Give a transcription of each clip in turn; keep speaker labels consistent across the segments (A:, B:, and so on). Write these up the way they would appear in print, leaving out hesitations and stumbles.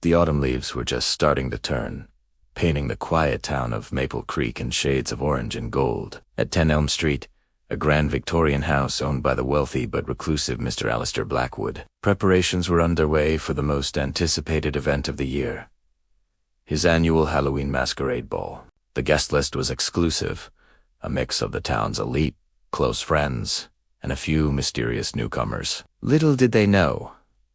A: The autumn leaves were just starting to turn, painting the quiet town of Maple Creek in shades of orange and gold. At 10 Elm Street, a grand Victorian house owned by the wealthy but reclusive Mr. Alistair Blackwood, preparations were underway for the most anticipated event of the year, his annual Halloween masquerade ball. The guest list was exclusive, a mix of the town's elite, close friends, and a few mysterious newcomers. Little did they know,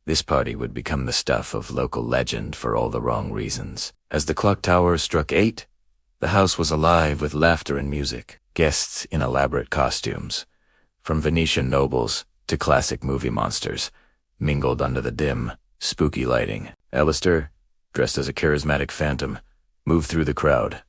A: this party would become the stuff of local legend for all the wrong reasons. As the clock tower struck 8, the house was alive with laughter and music. Guests in elaborate costumes, from Venetian nobles to classic movie monsters, mingled under the dim, spooky lighting. Alistair, dressed as a charismatic phantom, moved through the crowd,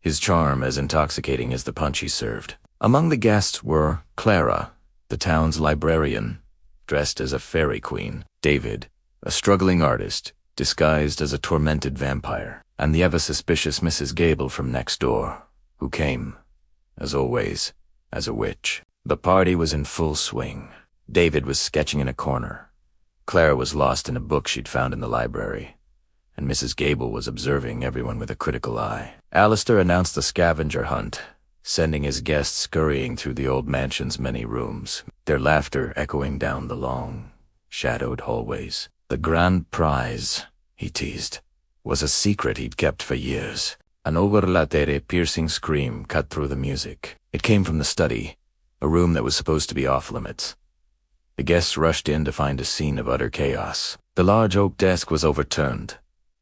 A: his charm as intoxicating as the punch he served. Among the guests were Clara, the town's librarian, dressed as a fairy queen; David, a struggling artist, disguised as a tormented vampire; and the ever-suspicious Mrs. Gable from next door, who came, as always, as a witch. The party was in full swing. David was sketching in a corner. Clara was lost in a book she'd found in the library, and Mrs. Gable was observing everyone with a critical eye. Alistair announced the scavenger hunt, sending his guests scurrying through the old mansion's many rooms, their laughter echoing down the long, shadowed hallways. The grand prize, he teased, was a secret he'd kept for years. An overlatere piercing scream cut through the music. It came from the study, a room that was supposed to be off-limits. The guests rushed in to find a scene of utter chaos. The large oak desk was overturned.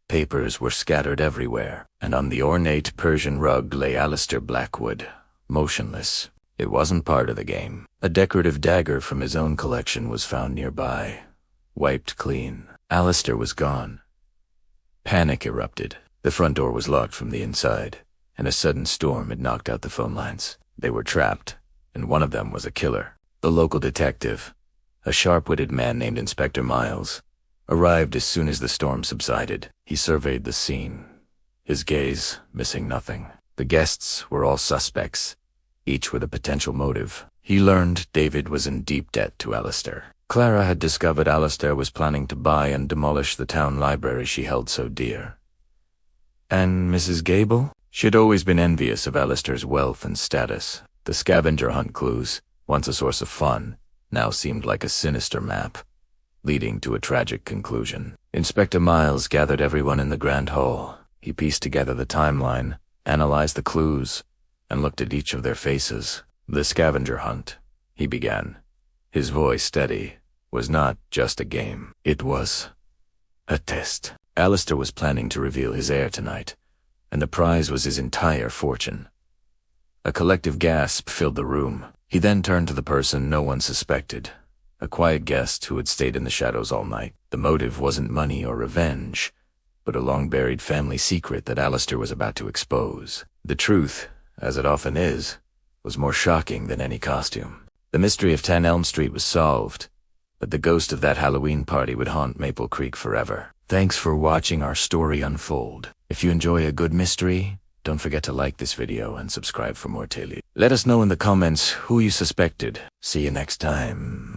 A: Papers were scattered everywhere, and on the ornate Persian rug lay Alistair Blackwood, motionless. It wasn't part of the game. A decorative dagger from his own collection was found nearby, wiped clean. Alistair was gone. Panic erupted. The front door was locked from the inside, and a sudden storm had knocked out the phone lines. They were trapped, and one of them was a killer. The local detective, a sharp-witted man named Inspector Miles, arrived as soon as the storm subsided. He surveyed the scene, his gaze missing nothing. The guests were all suspects, each with a potential motive. He learned David was in deep debt to Alistair. Clara had discovered Alistair was planning to buy and demolish the town library she held so dear. And Mrs. Gable? She had always been envious of Alistair's wealth and status. The scavenger hunt clues, once a source of fun, now seemed like a sinister map, leading to a tragic conclusion. Inspector Miles gathered everyone in the grand hall. He pieced together the timeline, analyzed the clues, and looked at each of their faces. The scavenger hunt, he began, his voice steady, was not just a game. It was a test. Alistair was planning to reveal his heir tonight, and the prize was his entire fortune. A collective gasp filled the room. He then turned to the person no one suspected, a quiet guest who had stayed in the shadows all night. The motive wasn't money or revenge, but a long-buried family secret that Alistair was about to expose. The truth, as it often is, was more shocking than any costume. The mystery of 10 Elm Street was solved, but the ghost of that Halloween party would haunt Maple Creek forever. Thanks for watching our story unfold. If you enjoy a good mystery, don't forget to like this video and subscribe for more tales. Let us know in the comments who you suspected. See you next time.